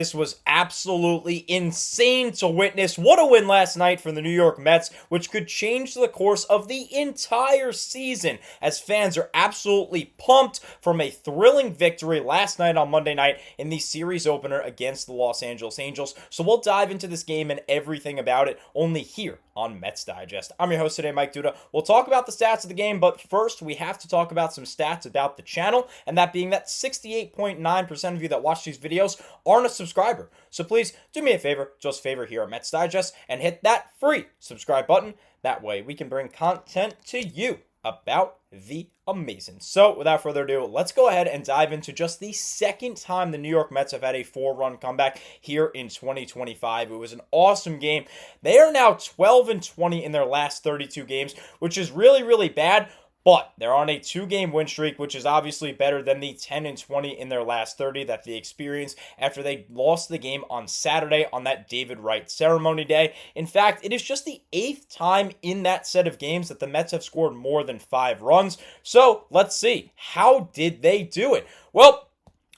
This was absolutely insane to witness. What a win last night for the New York Mets, which could change the course of the entire season, as fans are absolutely pumped from a thrilling victory last night on Monday night in the series opener against the Los Angeles Angels. So we'll dive into this game and everything about it only here on Mets Digest. I'm your host today, Mike Duda. We'll talk about the stats of the game, but first we have to talk about some stats about the channel, and that being that 68.9% of you that watch these videos aren't a subscriber. So please do me a favor, just a favor here at Mets Digest, and hit that free subscribe button. That way we can bring content to you about the amazing. So without further ado, let's go ahead and dive into just the second time the New York Mets have had a 4-run comeback here in 2025. It was an awesome game. They are now 12-20 in their last 32 games, which is really bad. But they're on a 2-game win streak, which is obviously better than the 10-20 in their last 30 that they experienced after they lost the game on Saturday on that David Wright ceremony day. In fact, it is just the 8th time in that set of games that the Mets have scored more than 5 runs. So let's see. How did they do it? Well,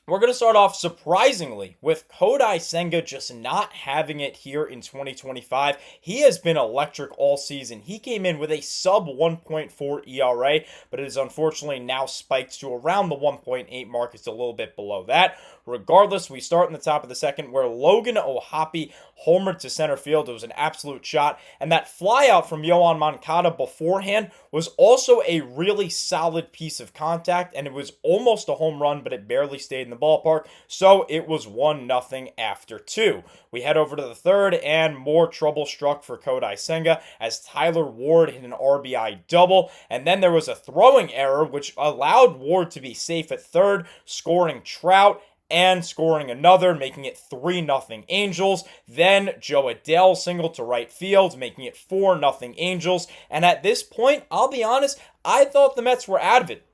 we're going to start off surprisingly with Kodai Senga just not having it here in 2025. He has been electric all season. He came in with a sub 1.4 ERA, but it is unfortunately now spiked to around the 1.8 mark. It's a little bit below that. Regardless, we start in the top of the second where Logan O'Hoppe homered to center field. It was an absolute shot. And that flyout from Yoan Moncada beforehand was also a really solid piece of contact, and it was almost a home run, but it barely stayed in the ballpark. So it was 1-0 after 2. We head over to the third, and more trouble struck for Kodai Senga as Tyler Ward hit an RBI double. And then there was a throwing error, which allowed Ward to be safe at third, scoring Trout and scoring another, making it 3-0 Angels. Then Joe Adele singled to right field, making it 4-0 Angels. And at this point, I'll be honest, I thought the Mets were out of it.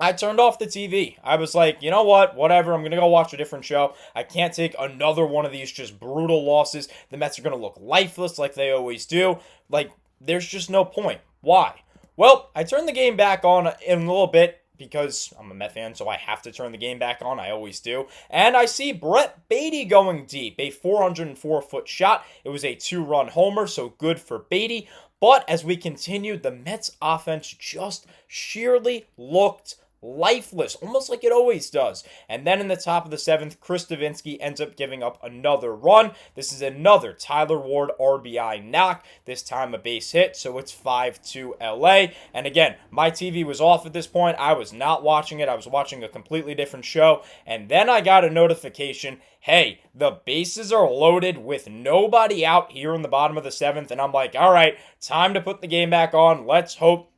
I turned off the TV. I was like, you know what? Whatever. I'm going to go watch a different show. I can't take another one of these just brutal losses. The Mets are going to look lifeless like they always do. Like, there's just no point. Why? Well, I turned the game back on in a little bit, because I'm a Met fan, so I have to turn the game back on. I always do. And I see Brett Batty going deep. A 404-foot shot. It was a 2-run homer, so good for Batty. But as we continued, the Mets offense just sheerly looked lifeless, almost like it always does. And then in the top of the 7th, Chris Davinsky ends up giving up another run. This is another Tyler Ward RBI knock, this time a base hit, so it's 5-2 LA. And again, my TV was off at this point. I was not watching it. I was watching a completely different show. And then I got a notification, hey, the bases are loaded with nobody out here in the bottom of the 7th. And I'm like, all right, time to put the game back on. Let's hope.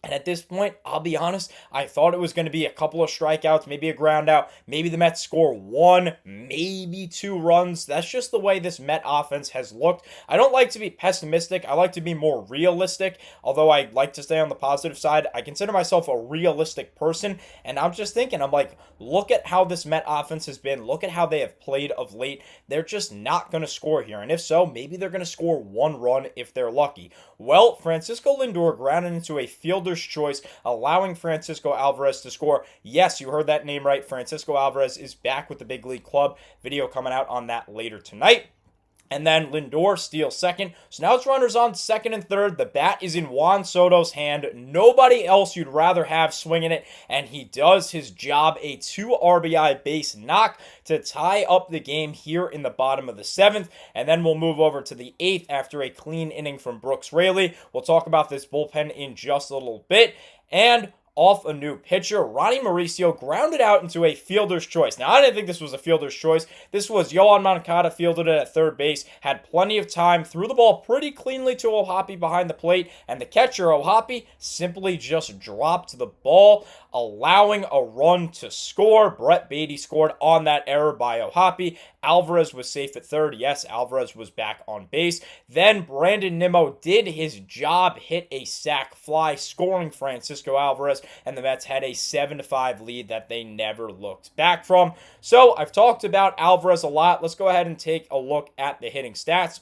And at this point, I'll be honest, I thought it was going to be a couple of strikeouts, maybe a ground out, maybe the Mets score 1, maybe 2 runs. That's just the way this Met offense has looked. I don't like to be pessimistic. I like to be more realistic, although I like to stay on the positive side. I consider myself a realistic person, and I'm just thinking, I'm like, look at how this Met offense has been. Look at how they have played of late. They're just not going to score here, and if so, maybe they're going to score 1 run if they're lucky. Well, Francisco Lindor grounded into a fielder's choice, allowing Francisco Alvarez to score. Yes, you heard that name right. Francisco Alvarez is back with the big league club. Video coming out on that later tonight. And then Lindor steals second. So now it's runners on second and third. The bat is in Juan Soto's hand. Nobody else you'd rather have swinging it. And he does his job. A 2 RBI base knock to tie up the game here in the bottom of the 7th. And then we'll move over to the 8th after a clean inning from Brooks Raley. We'll talk about this bullpen in just a little bit. And off a new pitcher, Ronnie Mauricio grounded out into a fielder's choice. Now, I didn't think this was a fielder's choice. This was Yoan Moncada fielded it at third base, had plenty of time, threw the ball pretty cleanly to O'Hoppe behind the plate, and the catcher, O'Hoppe, simply just dropped the ball, allowing a run to score. Brett Batty scored on that error by O'Hoppe. Alvarez was safe at third. Yes, Alvarez was back on base. Then Brandon Nimmo did his job, hit a sac fly, scoring Francisco Alvarez, and the Mets had a 7-5 lead that they never looked back from. So I've talked about Alvarez a lot. Let's go ahead and take a look at the hitting stats.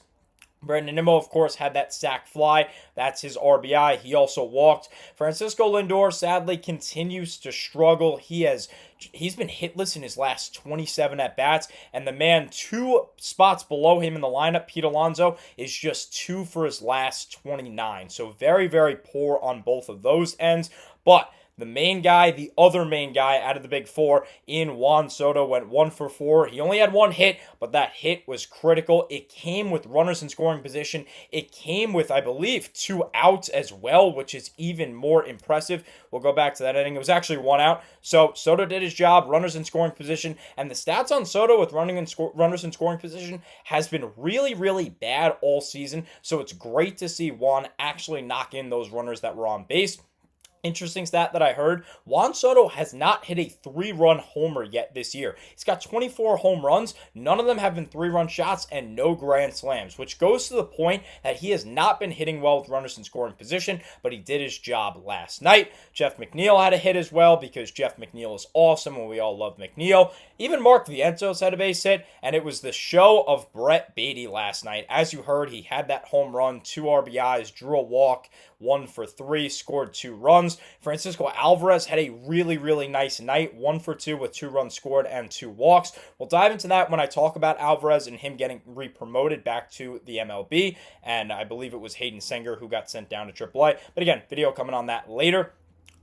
Brandon Nimmo, of course, had that sac fly. That's his RBI. He also walked. Francisco Lindor, sadly, continues to struggle. He has he's been hitless in his last 27 at-bats, and the man 2 spots below him in the lineup, Pete Alonso, is just 2 for his last 29. So very, very poor on both of those ends. But the main guy, the other main guy out of the big four in Juan Soto, went 1 for 4. He only had 1 hit, but that hit was critical. It came with runners in scoring position. It came with, I believe, 2 outs as well, which is even more impressive. We'll go back to that inning. It was actually 1 out. So Soto did his job, runners in scoring position, and the stats on Soto with runners in scoring position has been really, really bad all season. So it's great to see Juan actually knock in those runners that were on base. Interesting stat that I heard, Juan Soto has not hit a 3-run homer yet this year. He's got 24 home runs. None of them have been 3-run shots and no grand slams, which goes to the point that he has not been hitting well with runners in scoring position, but he did his job last night. Jeff McNeil had a hit as well because Jeff McNeil is awesome and we all love McNeil. Even Mark Vientos had a base hit, and it was the show of Brett Batty last night. As you heard, he had that home run, 2 RBIs, drew a walk, 1 for 3, scored 2 runs. Francisco Alvarez had a really, really nice night, 1 for 2 with 2 runs scored and 2 walks. We'll dive into that when I talk about Alvarez and him getting re-promoted back to the MLB, and I believe it was Kodai Senga who got sent down to AAA. But again, video coming on that later.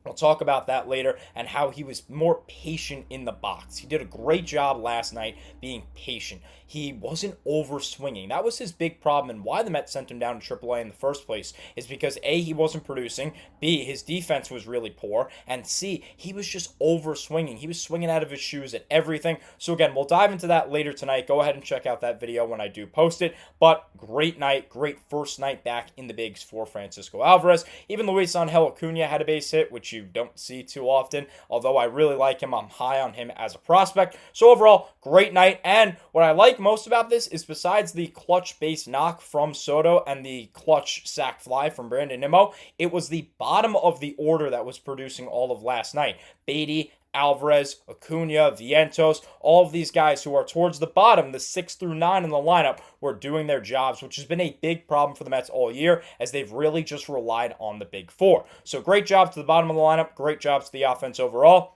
We'll talk about that later and how he was more patient in the box. He did a great job last night being patient. He wasn't over swinging. That was his big problem, and why the Mets sent him down to AAA in the first place is because A, he wasn't producing, B, his defense was really poor, and C, he was just over swinging. He was swinging out of his shoes at everything. So again, we'll dive into that later tonight. Go ahead and check out that video when I do post it. But great night, great first night back in the bigs for Francisco Alvarez. Even Luis Angel Acuna had a base hit, which you don't see too often. Although I really like him, I'm high on him as a prospect. So overall, great night. And what I like most about this is besides the clutch base knock from Soto and the clutch sac fly from Brandon Nimmo, it was the bottom of the order that was producing all of last night. Batty, Alvarez, Acuna, Vientos, all of these guys who are towards the bottom, the 6 through 9 in the lineup, were doing their jobs, which has been a big problem for the Mets all year, as they've really just relied on the big four. So great job to the bottom of the lineup, great job to the offense overall.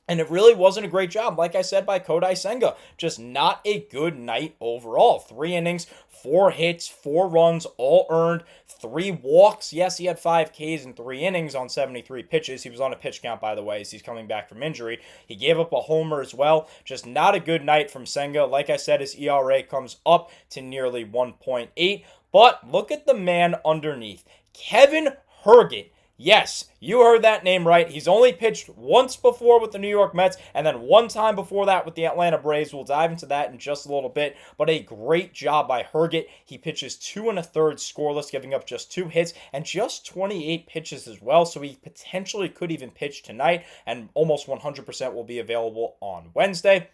And it really wasn't a great job, like I said, by Kodai Senga. Just not a good night overall. 3 innings, 4 hits, 4 runs, all earned, 3 walks. Yes, he had 5 Ks in 3 innings on 73 pitches. He was on a pitch count, by the way, as he's coming back from injury. He gave up a homer as well. Just not a good night from Senga. Like I said, his ERA comes up to nearly 1.8. But look at the man underneath. Kevin Herget. Yes, you heard that name right. He's only pitched once before with the New York Mets and then 1 time before that with the Atlanta Braves. We'll dive into that in just a little bit, but a great job by Herget. He pitches 2 1/3 scoreless, giving up just 2 hits and just 28 pitches as well, so he potentially could even pitch tonight, and almost 100% will be available on Wednesday.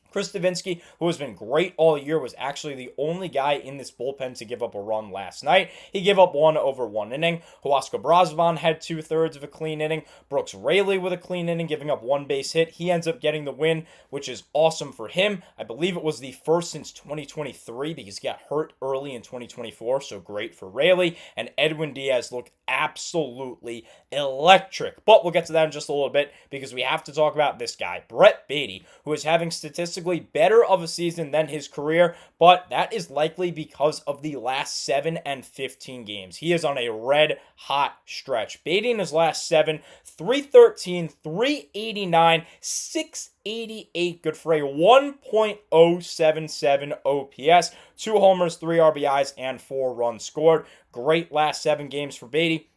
Chris Davinsky, who has been great all year, was actually the only guy in this bullpen to give up a run last night. He gave up 1 over 1 inning. Huasco Brazovan had 2/3 of a clean inning. Brooks Raley with a clean inning, giving up 1 base hit. He ends up getting the win, which is awesome for him. I believe it was the first since 2023 because he got hurt early in 2024, so great for Raley. And Edwin Diaz looked absolutely electric. But we'll get to that in just a little bit because we have to talk about this guy, Brett Batty, who is having statistical better of a season than his career, but that is likely because of the last 7 and 15 games. He is on a red hot stretch. Batty in his last 7, 313, 389, 688, good for a 1.077 OPS, 2 homers, 3 RBIs, and 4 runs scored. Great last 7 games for Batty.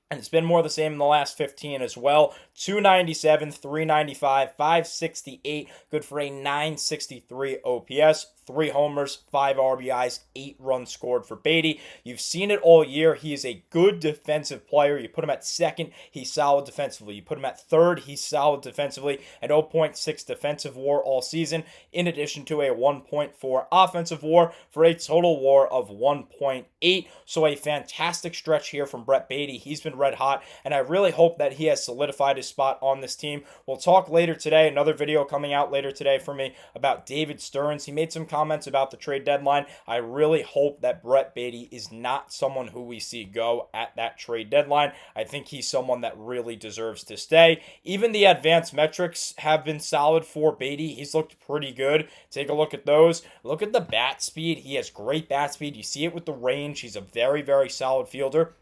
And it's been more the same in the last 15 as well. 297, 395, 568, good for a 963 OPS. 3 homers, 5 RBIs, 8 runs scored for Batty. You've seen it all year. He is a good defensive player. You put him at second, he's solid defensively. You put him at third, he's solid defensively. An 0.6 defensive WAR all season, in addition to a 1.4 offensive WAR for a total WAR of 1.8. So a fantastic stretch here from Brett Batty. He's been red hot, and I really hope that he has solidified his spot on this team. We'll talk later today, another video coming out later today for me about David Stearns. He made some comments about the trade deadline. I really hope that Brett Batty is not someone who we see go at that trade deadline. I think he's someone that really deserves to stay. Even the advanced metrics have been solid for Batty. He's looked pretty good. Take a look at those. Look at the bat speed. He has great bat speed. You see it with the range. He's a very, very solid fielder.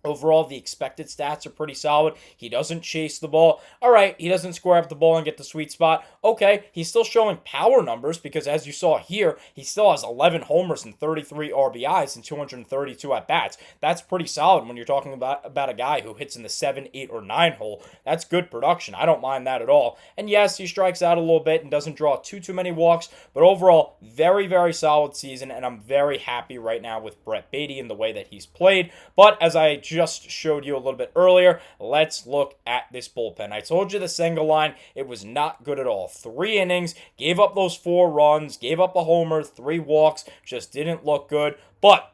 Overall, the expected stats are pretty solid. He doesn't chase the ball. All right, he doesn't square up the ball and get the sweet spot. Okay, he's still showing power numbers because as you saw here, he still has 11 homers and 33 RBIs and 232 at-bats. That's pretty solid when you're talking about a guy who hits in the 7, 8, or 9 hole. That's good production. I don't mind that at all. And yes, he strikes out a little bit and doesn't draw too many walks, but overall, very, very solid season, and I'm very happy right now with Brett Batty and the way that he's played. But as I just showed you a little bit earlier, let's look at this bullpen. I told you the Senga line, it was not good at all. 3 innings, gave up those 4 runs, gave up a homer, 3 walks, just didn't look good. But,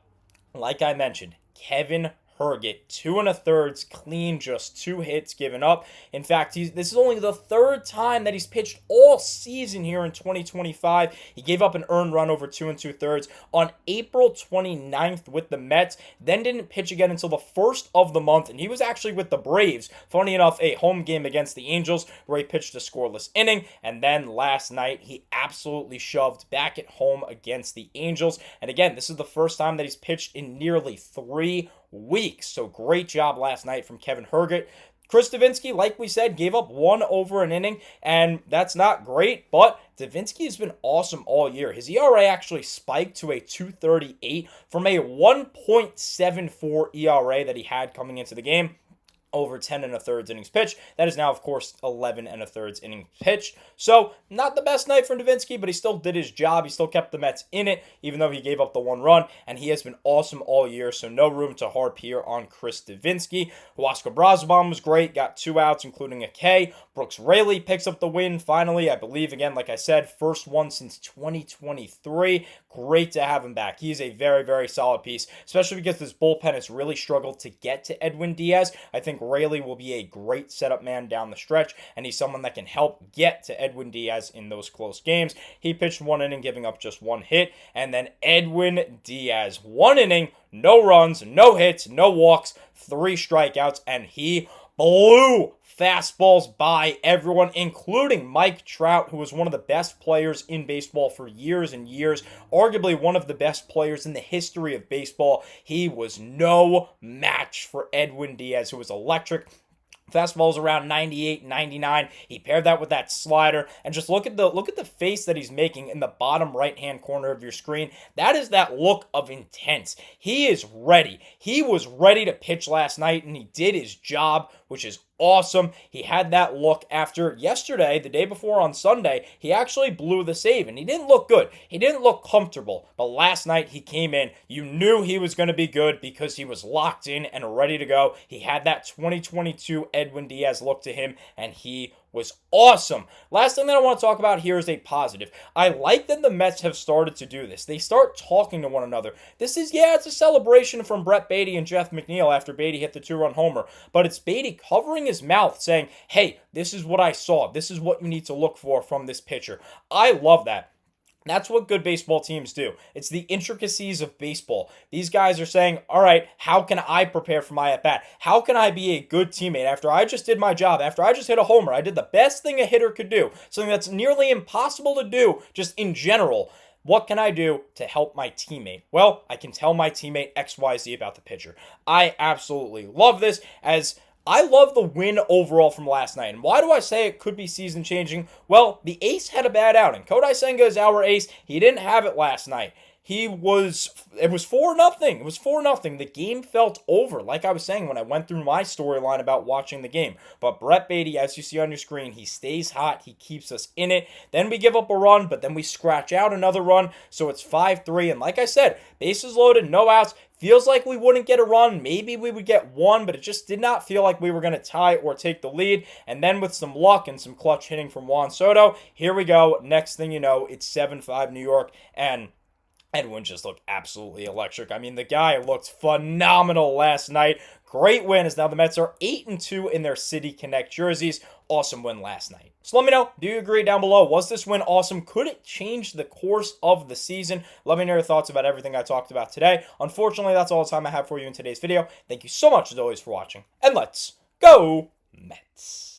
like I mentioned, Kevin Herget, 2 1/3 clean, just 2 hits given up. In fact, this is only the 3rd time that he's pitched all season here in 2025. He gave up an earned run over 2 2/3 on April 29th with the Mets, then didn't pitch again until the 1st of the month, and he was actually with the Braves. Funny enough, a home game against the Angels where he pitched a scoreless inning, and then last night he absolutely shoved back at home against the Angels. And again, this is the first time that he's pitched in nearly 3 weeks. So great job last night from Kevin Herget. Chris Davinsky, like we said, gave up 1 over an inning, and that's not great, but Davinsky has been awesome all year. His ERA actually spiked to a 2.38 from a 1.74 ERA that he had coming into the game. Over 10 1/3 innings pitched. That is now, of course, 11 1/3 innings pitched. So, not the best night for Davinsky, but he still did his job. He still kept the Mets in it, even though he gave up the 1 run, and he has been awesome all year, so no room to harp here on Chris Davinsky. Huascar Brazoban was great, got 2 outs, including a K. Brooks Raley picks up the win, finally, I believe, again, like I said, first one since 2023. Great to have him back. He's a very, very solid piece, especially because this bullpen has really struggled to get to Edwin Diaz. I think Raley will be a great setup man down the stretch, and he's someone that can help get to Edwin Diaz in those close games. He pitched 1 inning, giving up just 1 hit, and then Edwin Diaz, 1 inning, no runs, no hits, no walks, 3 strikeouts, and he blew fastballs by everyone, including Mike Trout, who was one of the best players in baseball for years and years, arguably one of the best players in the history of baseball. He was no match for Edwin Diaz, who was electric. Fastball's around 98, 99. He paired that with that slider, and just look at the face that he's making in the bottom right-hand corner of your screen. That is that look of intense. He is ready. He was ready to pitch last night, and he did his job, which is awesome. He had that look after yesterday, the day before on Sunday, he actually blew the save, and he didn't look good. He didn't look comfortable, but last night he came in. You knew he was going to be good because he was locked in and ready to go. He had that 2022 Edwin Diaz look to him, and he was awesome. Last thing that I want to talk about here is a positive. I like that the Mets have started to do this. They start talking to one another. This is, it's a celebration from Brett Batty and Jeff McNeil after Batty hit the 2-run homer, but it's Batty covering his mouth saying, hey, this is what I saw. This is what you need to look for from this pitcher. I love that. That's what good baseball teams do. It's the intricacies of baseball. These guys are saying, all right, how can I prepare for my at-bat? How can I be a good teammate after I just did my job? After I just hit a homer, I did the best thing a hitter could do. Something that's nearly impossible to do just in general. What can I do to help my teammate? Well, I can tell my teammate XYZ about the pitcher. I absolutely love this, as I love the win overall from last night. And why do I say it could be season changing? Well, the ace had a bad outing. Kodai Senga is our ace. He didn't have it last night. It was 4-0. It was 4-0. The game felt over, like I was saying when I went through my storyline about watching the game. But Brett Batty, as you see on your screen, he stays hot. He keeps us in it. Then we give up a run, but then we scratch out another run. So it's 5-3. And like I said, bases loaded, no outs. Feels like we wouldn't get a run. Maybe we would get 1, but it just did not feel like we were going to tie or take the lead. And then with some luck and some clutch hitting from Juan Soto, here we go. Next thing you know, it's 7-5 New York. And Edwin just looked absolutely electric. I mean, the guy looked phenomenal last night. Great win, as now the Mets are 8-2 in their City Connect jerseys. Awesome win last night. So let me know, do you agree down below? Was this win awesome? Could it change the course of the season? Let me know your thoughts about everything I talked about today. Unfortunately, that's all the time I have for you in today's video. Thank you so much, as always, for watching, and let's go Mets.